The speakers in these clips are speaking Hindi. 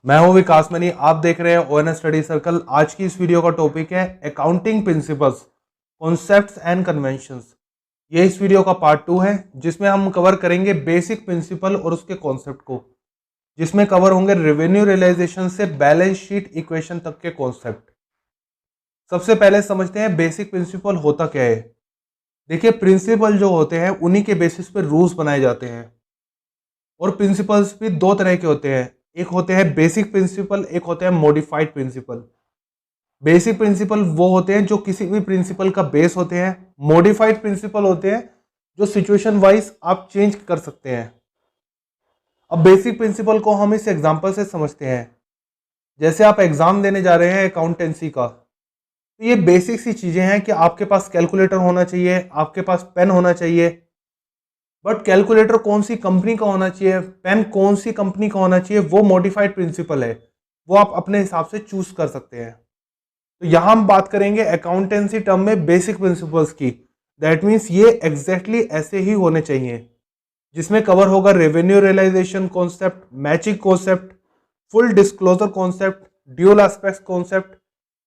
मैं हूं विकास मनी, आप देख रहे हैं ओएनएस स्टडी सर्कल। आज की इस वीडियो का टॉपिक है accounting principles, concepts and conventions. ये इस वीडियो का पार्ट 2 है जिसमें हम कवर करेंगे बेसिक प्रिंसिपल और उसके कॉन्सेप्ट को, जिसमें कवर होंगे रेवेन्यू रियलाइजेशन से बैलेंस शीट इक्वेशन तक के कॉन्सेप्ट। सबसे पहले समझते हैं बेसिक प्रिंसिपल होता क्या है। देखिए, प्रिंसिपल जो होते हैं उन्हीं के बेसिस पे रूल्स बनाए जाते हैं, और प्रिंसिपल्स भी दो तरह के होते हैं। एक होते हैं बेसिक प्रिंसिपल, एक होते हैं मॉडिफाइड प्रिंसिपल। बेसिक प्रिंसिपल वो होते हैं जो किसी भी प्रिंसिपल का बेस होते हैं। मॉडिफाइड प्रिंसिपल होते हैं जो सिचुएशन वाइज आप चेंज कर सकते हैं। अब बेसिक प्रिंसिपल को हम इस एग्जांपल से समझते हैं। जैसे आप एग्जाम देने जा रहे हैं अकाउंटेंसी का, तो ये बेसिक सी चीजें हैं कि आपके पास कैलकुलेटर होना चाहिए, आपके पास पेन होना चाहिए। बट कैलकुलेटर कौन सी कंपनी का होना चाहिए, पेन कौन सी कंपनी का होना चाहिए, वो मॉडिफाइड प्रिंसिपल है, वो आप अपने हिसाब से चूज कर सकते हैं। तो यहां हम बात करेंगे अकाउंटेंसी टर्म में बेसिक प्रिंसिपल्स की। दैट मीन्स ये एग्जैक्टली ऐसे ही होने चाहिए, जिसमें कवर होगा revenue realisation concept, matching concept, full disclosure concept, dual aspects concept,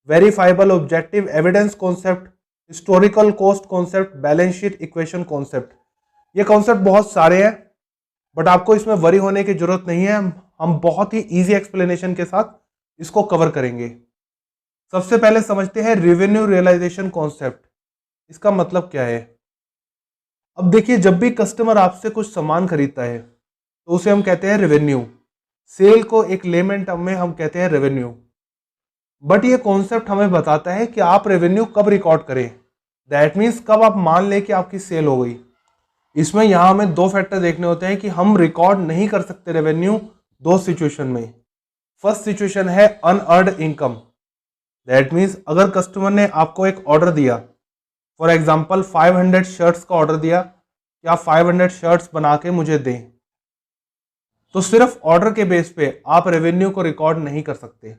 verifiable objective evidence concept, historical cost concept, balance sheet equation concept. ये कॉन्सेप्ट बहुत सारे हैं, बट आपको इसमें वरी होने की जरूरत नहीं है। हम बहुत ही इजी एक्सप्लेनेशन के साथ इसको कवर करेंगे। सबसे पहले समझते हैं रेवेन्यू रियलाइजेशन कॉन्सेप्ट। इसका मतलब क्या है। अब देखिए, जब भी कस्टमर आपसे कुछ सामान खरीदता है तो उसे हम कहते हैं रेवेन्यू। सेल को एक लेमन टर्म में हम कहते हैं रेवेन्यू। बट ये कॉन्सेप्ट हमें बताता है कि आप रेवेन्यू कब रिकॉर्ड करें। दैट मीन्स कब आप मान लें कि आपकी सेल हो गई। इसमें यहां हमें दो फैक्टर देखने होते हैं कि हम रिकॉर्ड नहीं कर सकते रेवेन्यू दो सिचुएशन में। फर्स्ट सिचुएशन है अनअर्न्ड इनकम। दैट मीन्स अगर कस्टमर ने आपको एक ऑर्डर दिया, फॉर एग्जांपल 500 शर्ट्स का ऑर्डर दिया कि आप 500 शर्ट्स बना के मुझे दें, तो सिर्फ ऑर्डर के बेस पे आप रेवेन्यू को रिकॉर्ड नहीं कर सकते।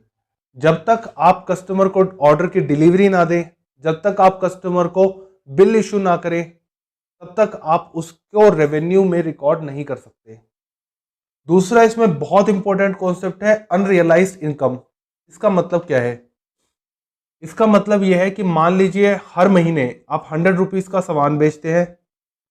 जब तक आप कस्टमर को ऑर्डर की डिलीवरी ना दें, जब तक आप कस्टमर को बिल इशू ना करें, तब तक आप उसको रेवेन्यू में रिकॉर्ड नहीं कर सकते। दूसरा इसमें बहुत इंपॉर्टेंट कॉन्सेप्ट है अनरियलाइज्ड इनकम। इसका मतलब क्या है। इसका मतलब यह है कि मान लीजिए हर महीने आप 100 रुपीज का सामान बेचते हैं,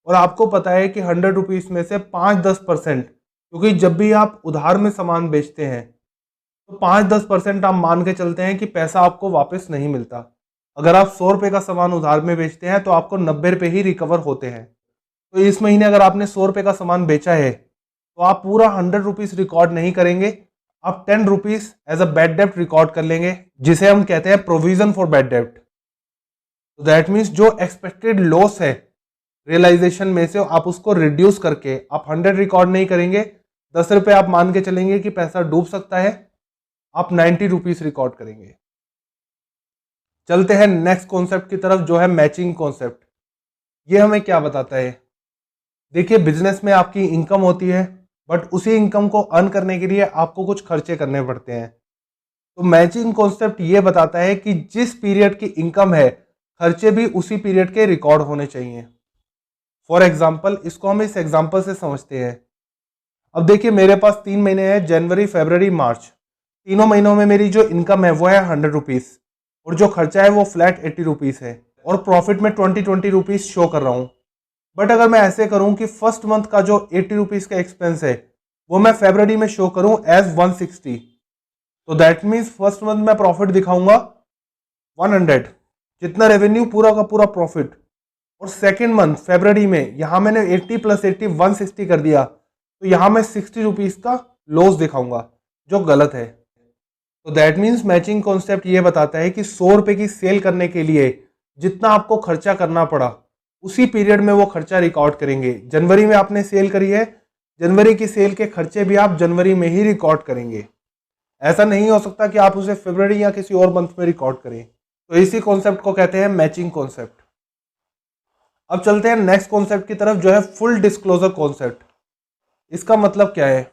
और आपको पता है कि 100 रुपीज में से 5-10%, क्योंकि जब भी आप उधार में सामान बेचते हैं तो 5-10% आप मान के चलते हैं कि पैसा आपको वापस नहीं मिलता। अगर आप 100 रुपये का सामान उधार में बेचते हैं तो आपको 90 रुपये ही रिकवर होते हैं। तो इस महीने अगर आपने 100 रुपये का सामान बेचा है तो आप पूरा 100 रुपीज रिकॉर्ड नहीं करेंगे, आप 10 रुपीज एज अ बैड डेप्ट रिकॉर्ड कर लेंगे, जिसे हम कहते हैं प्रोविजन फॉर बैड डेप्ट। तो दैट मीन्स जो एक्सपेक्टेड लॉस है रियलाइजेशन में से, आप उसको रिड्यूस करके आप 100 रिकॉर्ड नहीं करेंगे। 10 रुपये आप मान के चलेंगे कि पैसा डूब सकता है, आप 90 रुपीज रिकॉर्ड करेंगे। चलते हैं नेक्स्ट कॉन्सेप्ट की तरफ, जो है मैचिंग कॉन्सेप्ट। ये हमें क्या बताता है। देखिए, बिजनेस में आपकी इनकम होती है, बट उसी इनकम को अर्न करने के लिए आपको कुछ खर्चे करने पड़ते हैं। तो मैचिंग कॉन्सेप्ट ये बताता है कि जिस पीरियड की इनकम है, खर्चे भी उसी पीरियड के रिकॉर्ड होने चाहिए। फॉर एग्जाम्पल, इसको हम इस एग्जाम्पल से समझते हैं। अब देखिए, मेरे पास 3 महीने हैं, जनवरी, फरवरी, मार्च। तीनों महीनों में मेरी जो इनकम है वो है 100 रुपीज, और जो खर्चा है वो फ्लैट 80 रुपीज है, और प्रॉफिट में 20 रुपीज शो कर रहा हूं। बट अगर मैं ऐसे करूं कि फर्स्ट मंथ का जो 80 रुपीज का एक्सपेंस है वो मैं फरवरी में शो करूं एज 160, तो दैट मीन्स फर्स्ट मंथ में प्रॉफिट दिखाऊंगा 100, जितना रेवेन्यू पूरा का पूरा प्रॉफिट। और सेकेंड मंथ फरवरी में यहां मैंने 80 + 80 160 कर दिया, तो यहां मैं 60 रुपीज का लॉस दिखाऊंगा, जो गलत है। तो दैट मीन्स मैचिंग कॉन्सेप्ट ये बताता है कि 100 रुपए की सेल करने के लिए जितना आपको खर्चा करना पड़ा, उसी पीरियड में वो खर्चा रिकॉर्ड करेंगे। जनवरी में आपने सेल करी है, जनवरी की सेल के खर्चे भी आप जनवरी में ही रिकॉर्ड करेंगे। ऐसा नहीं हो सकता कि आप उसे फरवरी या किसी और मंथ में रिकॉर्ड करें। तो इसी कॉन्सेप्ट को कहते हैं मैचिंग कॉन्सेप्ट। अब चलते हैं नेक्स्ट कॉन्सेप्ट की तरफ, जो है फुल डिस्क्लोजर कॉन्सेप्ट। इसका मतलब क्या है।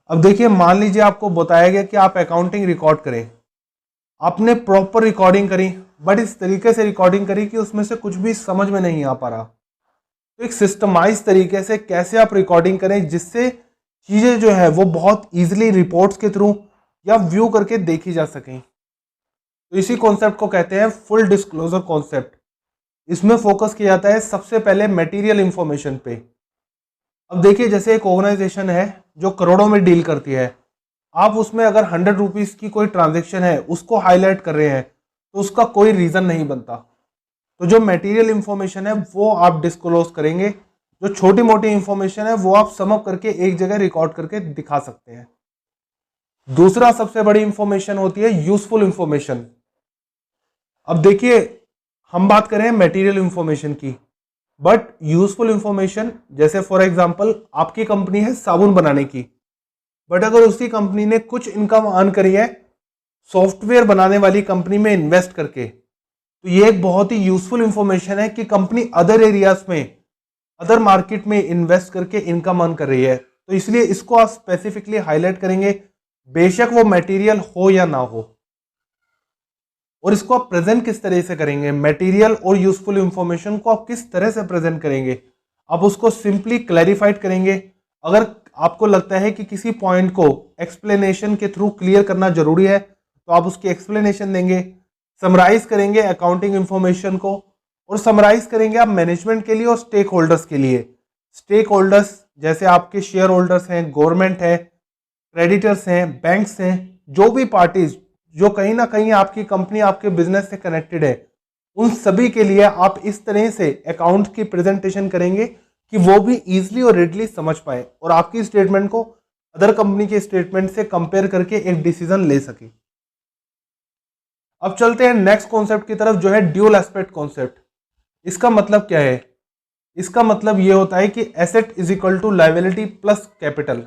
अब देखिए, मान लीजिए आपको बताया गया कि आप अकाउंटिंग रिकॉर्ड करें। आपने प्रॉपर रिकॉर्डिंग करी, बट इस तरीके से रिकॉर्डिंग करी कि उसमें से कुछ भी समझ में नहीं आ पा रहा। तो एक सिस्टमाइज तरीके से कैसे आप रिकॉर्डिंग करें जिससे चीज़ें जो है वो बहुत ईजिली रिपोर्ट्स के थ्रू या व्यू करके देखी जा सकें। तो इसी कॉन्सेप्ट को कहते हैं फुल डिस्क्लोजर कॉन्सेप्ट। इसमें फोकस किया जाता है सबसे पहले मटेरियल इंफॉर्मेशन पे। अब देखिए, जैसे एक ऑर्गेनाइजेशन है जो करोड़ों में डील करती है, आप उसमें अगर 100 रुपीज़ की कोई ट्रांजेक्शन है उसको हाईलाइट कर रहे हैं तो उसका कोई रीज़न नहीं बनता। तो जो मटेरियल इंफॉर्मेशन है वो आप डिस्क्लोज करेंगे, जो छोटी मोटी इंफॉर्मेशन है वो आप सम अप करके एक जगह रिकॉर्ड करके दिखा सकते हैं। दूसरा सबसे बड़ी इंफॉर्मेशन होती है यूजफुल इंफॉर्मेशन। अब देखिए, हम बात करें मटेरियल इंफॉर्मेशन की, बट यूजफुल इंफॉर्मेशन जैसे फॉर एग्जांपल आपकी कंपनी है साबुन बनाने की, बट अगर उसी कंपनी ने कुछ इनकम अर्न करी है सॉफ्टवेयर बनाने वाली कंपनी में इन्वेस्ट करके, तो ये एक बहुत ही यूजफुल इंफॉर्मेशन है कि कंपनी अदर एरियाज में, अदर मार्केट में इन्वेस्ट करके इनकम अर्न कर रही है। तो इसलिए इसको आप स्पेसिफिकली हाईलाइट करेंगे, बेशक वो मटेरियल हो या ना हो। और इसको आप प्रेजेंट किस तरह से करेंगे, मटेरियल और यूजफुल इंफॉर्मेशन को आप किस तरह से प्रेजेंट करेंगे, आप उसको सिंपली क्लैरिफाइड करेंगे। अगर आपको लगता है कि किसी पॉइंट को एक्सप्लेनेशन के थ्रू क्लियर करना जरूरी है तो आप उसकी एक्सप्लेनेशन देंगे। समराइज करेंगे अकाउंटिंग इंफॉर्मेशन को, और समराइज करेंगे आप मैनेजमेंट के लिए और स्टेक होल्डर्स के लिए। स्टेक होल्डर्स जैसे आपके शेयर होल्डर्स हैं, गवर्नमेंट है, क्रेडिटर्स हैं, बैंक्स हैं, जो भी पार्टीज जो कहीं ना कहीं आपकी कंपनी आपके बिजनेस से कनेक्टेड है, उन सभी के लिए आप इस तरह से अकाउंट की प्रेजेंटेशन करेंगे कि वो भी इजीली और रेडली समझ पाए और आपकी स्टेटमेंट को अदर कंपनी के स्टेटमेंट से कंपेयर करके एक डिसीजन ले सके। अब चलते हैं नेक्स्ट कॉन्सेप्ट की तरफ, जो है ड्यूल एस्पेक्ट कॉन्सेप्ट। इसका मतलब क्या है? इसका मतलब ये होता है कि asset is equal to liability plus capital.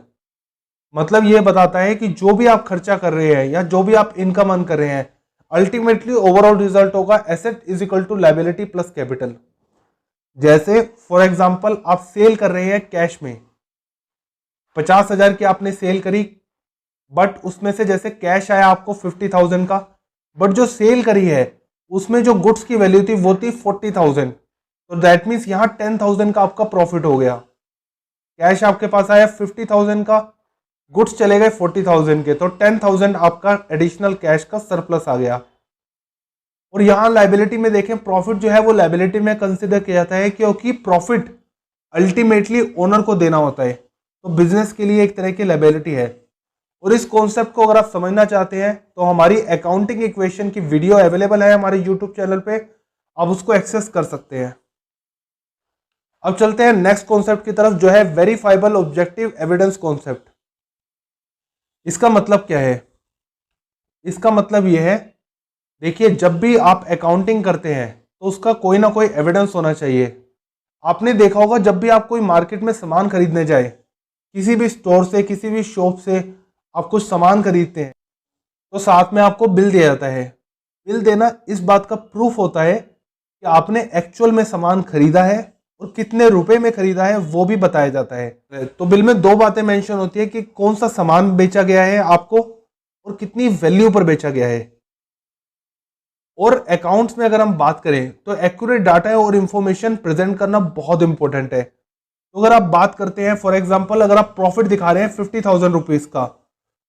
मतलब ये बताता है कि जो भी आप खर्चा कर रहे हैं या जो भी आप इनकम अर्न कर रहे हैं, अल्टीमेटली ओवरऑल रिजल्ट होगा asset is equal to liability plus capital. जैसे फॉर एग्जांपल आप सेल कर रहे हैं कैश में, 50,000 की आपने सेल करी, बट उसमें से जैसे कैश आया आपको 50,000 का, बट जो सेल करी है उसमें जो गुड्स की वैल्यू थी वो थी 40,000। तो दैट मीन्स यहाँ 10,000 का आपका प्रॉफिट हो गया। कैश आपके पास आया 50,000 का, गुड्स चले गए 40,000 के, तो 10,000 आपका एडिशनल कैश का सरप्लस आ गया। और यहाँ लायबिलिटी में देखें, प्रॉफिट जो है वो लायबिलिटी में कंसिडर किया जाता है क्योंकि प्रॉफिट अल्टीमेटली ओनर को देना होता है, तो बिजनेस के लिए एक तरह की लायबिलिटी है। और इस कॉन्सेप्ट को अगर आप समझना चाहते हैं तो हमारी अकाउंटिंग इक्वेशन की वीडियो अवेलेबल है हमारे यूट्यूब चैनल पे, आप उसको एक्सेस कर सकते हैं। अब चलते हैं नेक्स्ट कॉन्सेप्ट की तरफ, जो है वेरीफाइबल ऑब्जेक्टिव एविडेंस कॉन्सेप्ट। इसका मतलब क्या है? इसका मतलब यह है, देखिए जब भी आप अकाउंटिंग करते हैं तो उसका कोई ना कोई एविडेंस होना चाहिए। आपने देखा होगा जब भी आप कोई मार्केट में सामान खरीदने जाए, किसी भी स्टोर से, किसी भी शॉप से आप कुछ सामान खरीदते हैं तो साथ में आपको बिल दिया जाता है। बिल देना इस बात का प्रूफ होता है कि आपने एक्चुअल में सामान खरीदा है और कितने रुपए में खरीदा है वो भी बताया जाता है। तो बिल में दो बातें मेंशन होती है कि कौन सा सामान बेचा गया है आपको और कितनी वैल्यू पर बेचा गया है। और अकाउंट्स में अगर हम बात करें तो एक्यूरेट डाटा और इंफॉर्मेशन प्रेजेंट करना बहुत इंपॉर्टेंट है। तो अगर आप बात करते हैं फॉर एग्जांपल, अगर आप प्रॉफिट दिखा रहे हैं 50,000 रुपीज का,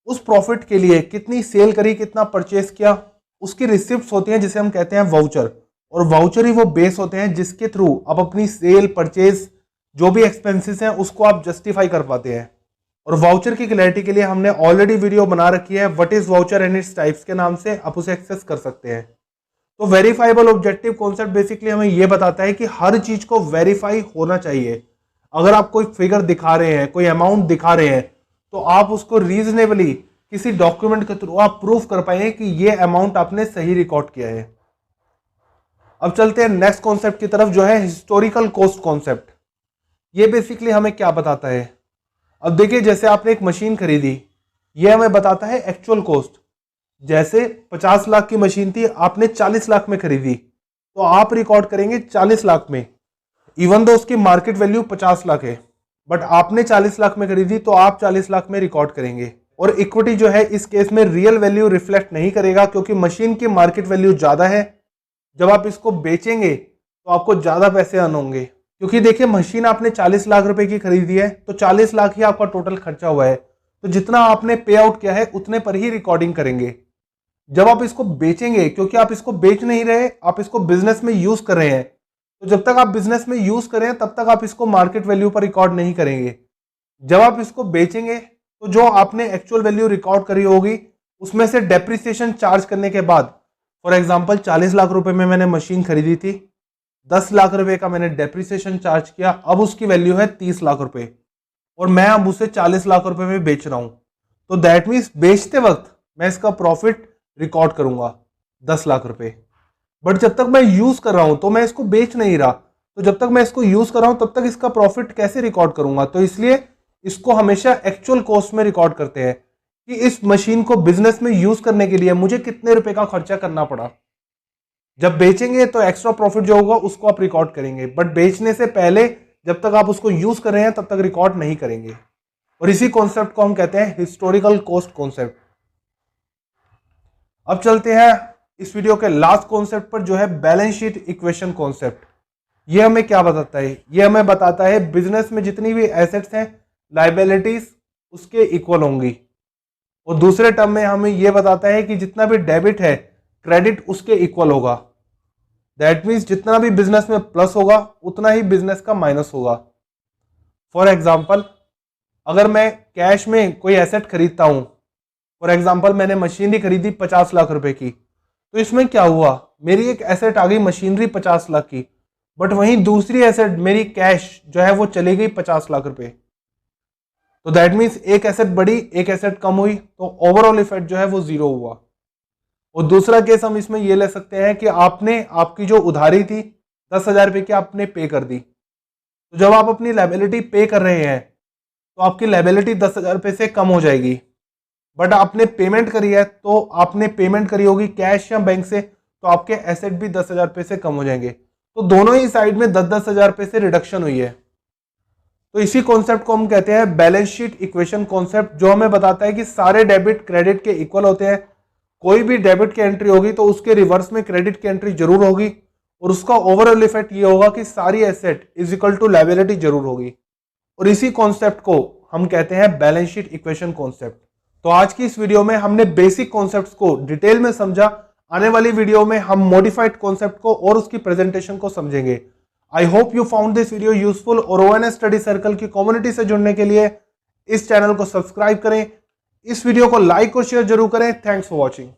उस प्रॉफिट के लिए कितनी सेल करी, कितना परचेस किया, उसकी रिसिप्ट्स होती हैं जिसे हम कहते हैं वाउचर। और वाउचर ही वो बेस होते हैं जिसके थ्रू आप अपनी सेल, परचेज, जो भी एक्सपेंसेस हैं उसको आप जस्टिफाई कर पाते हैं। और वाउचर की क्लैरिटी के लिए हमने ऑलरेडी वीडियो बना रखी है, what is voucher and its types के नाम से, आप उसे एक्सेस कर सकते हैं। तो वेरीफाइबल ऑब्जेक्टिव कॉन्सेप्ट बेसिकली हमें यह बताता है कि हर चीज को वेरीफाई होना चाहिए। अगर आप कोई फिगर दिखा रहे हैं, कोई अमाउंट दिखा रहे हैं, तो आप उसको रीजनेबली किसी डॉक्यूमेंट के थ्रू आप प्रूफ कर पाए कि ये अमाउंट आपने सही रिकॉर्ड किया है। अब चलते हैं नेक्स्ट कॉन्सेप्ट की तरफ, जो है हिस्टोरिकल कॉस्ट कॉन्सेप्ट। ये बेसिकली हमें क्या बताता है? अब देखिए, जैसे आपने एक मशीन खरीदी, ये हमें बताता है एक्चुअल कॉस्ट। जैसे 50 लाख की मशीन थी, आपने 40 लाख में खरीदी, तो आप रिकॉर्ड करेंगे 40 लाख में, इवन दो उसकी मार्केट वैल्यू 50 लाख है, बट आपने 40 लाख में खरीदी तो आप 40 लाख में रिकॉर्ड करेंगे। और इक्विटी जो है इस केस में रियल वैल्यू रिफ्लेक्ट नहीं करेगा क्योंकि मशीन की मार्केट वैल्यू ज्यादा है। जब आप इसको बेचेंगे तो आपको ज्यादा पैसे अर्न होंगे, क्योंकि देखिए मशीन आपने 40 लाख रुपए की खरीदी है तो 40 लाख ही आपका टोटल खर्चा हुआ है, तो जितना आपने पे आउट किया है उतने पर ही रिकॉर्डिंग करेंगे। जब आप इसको बेचेंगे, क्योंकि आप इसको बेच नहीं रहे, आप इसको बिजनेस में यूज कर रहे हैं, तो जब तक आप बिजनेस में यूज कर रहे हैं तब तक आप इसको मार्केट वैल्यू पर रिकॉर्ड नहीं करेंगे। जब आप इसको बेचेंगे तो जो आपने एक्चुअल वैल्यू रिकॉर्ड करी होगी उसमें से डेप्रिसिएशन चार्ज करने के बाद, फॉर एग्जांपल 40 लाख रुपए में मैंने मशीन खरीदी थी, 10 लाख रुपए का मैंने डेप्रिसिएशन चार्ज किया, अब उसकी वैल्यू है 30 लाख रुपए और मैं अब उसे 40 लाख रुपए में बेच रहा हूं, तो दैट मीन्स बेचते वक्त मैं इसका प्रॉफिट रिकॉर्ड करूंगा 10 लाख रुपए। बट जब तक मैं यूज कर रहा हूं तो मैं इसको बेच नहीं रहा, तो जब तक मैं इसको यूज कर रहा हूं तब तक इसका प्रॉफिट कैसे रिकॉर्ड करूंगा? तो इसलिए इसको हमेशा एक्चुअल कॉस्ट में रिकॉर्ड करते हैं कि इस मशीन को बिजनेस में यूज करने के लिए मुझे कितने रुपए का खर्चा करना पड़ा। जब बेचेंगे तो एक्स्ट्रा प्रॉफिट जो होगा उसको आप रिकॉर्ड करेंगे, बट बेचने से पहले जब तक आप उसको यूज कर रहे हैं तब तक रिकॉर्ड नहीं करेंगे। और इसी कॉन्सेप्ट को हम कहते हैं हिस्टोरिकल कॉस्ट कॉन्सेप्ट। अब चलते हैं इस वीडियो के लास्ट कॉन्सेप्ट पर, जो है बैलेंस शीट इक्वेशन कॉन्सेप्ट। ये हमें क्या बताता है? ये हमें बताता है बिजनेस में जितनी भी एसेट्स हैं, लायबिलिटीज उसके इक्वल होंगी, और दूसरे टर्म में हमें यह बताता है कि जितना भी डेबिट है क्रेडिट उसके इक्वल होगा। दैट मीन्स जितना भी बिजनेस में प्लस होगा उतना ही बिजनेस का माइनस होगा। फॉर एग्जाम्पल, अगर मैं कैश में कोई एसेट खरीदता हूं, फॉर एग्जाम्पल मैंने मशीनरी खरीदी 50 लाख रुपए की, तो इसमें क्या हुआ, मेरी एक एसेट आ गई मशीनरी 50 लाख की, बट वहीं दूसरी एसेट मेरी कैश जो है वो चली गई 50 लाख रुपए। तो दैट मीन्स एक एसेट बढ़ी एक एसेट कम हुई, तो ओवरऑल इफेक्ट जो है वो जीरो हुआ। और दूसरा केस हम इसमें ये ले सकते हैं कि आपने आपकी जो उधारी थी 10,000 रुपए की आपने पे कर दी, तो जब आप अपनी लायबिलिटी पे कर रहे हैं तो आपकी लायबिलिटी 10,000 रुपए से कम हो जाएगी, बट आपने पेमेंट करी है तो आपने पेमेंट करी होगी कैश या बैंक से, तो आपके एसेट भी 10,000 रुपए से कम हो जाएंगे। तो दोनों ही साइड में 10-10 हजार रुपए से रिडक्शन हुई है। तो इसी कॉन्सेप्ट को हम कहते हैं बैलेंस शीट इक्वेशन कॉन्सेप्ट, जो हमें बताता है कि सारे डेबिट क्रेडिट के इक्वल होते हैं। कोई भी डेबिट की एंट्री होगी तो उसके रिवर्स में क्रेडिट की एंट्री जरूर होगी, और उसका ओवरऑल इफेक्ट ये होगा कि सारी asset is equal to liability जरूर होगी। और इसी कॉन्सेप्ट को हम कहते हैं बैलेंस शीट इक्वेशन कॉन्सेप्ट। तो आज की इस वीडियो में हमने बेसिक कॉन्सेप्ट्स को डिटेल में समझा। आने वाली वीडियो में हम मॉडिफाइड कॉन्सेप्ट को और उसकी प्रेजेंटेशन को समझेंगे। I hope you found this video useful, और ONS स्टडी सर्कल की कम्युनिटी से जुड़ने के लिए इस चैनल को सब्सक्राइब करें, इस वीडियो को लाइक और शेयर जरूर करें। Thanks for watching.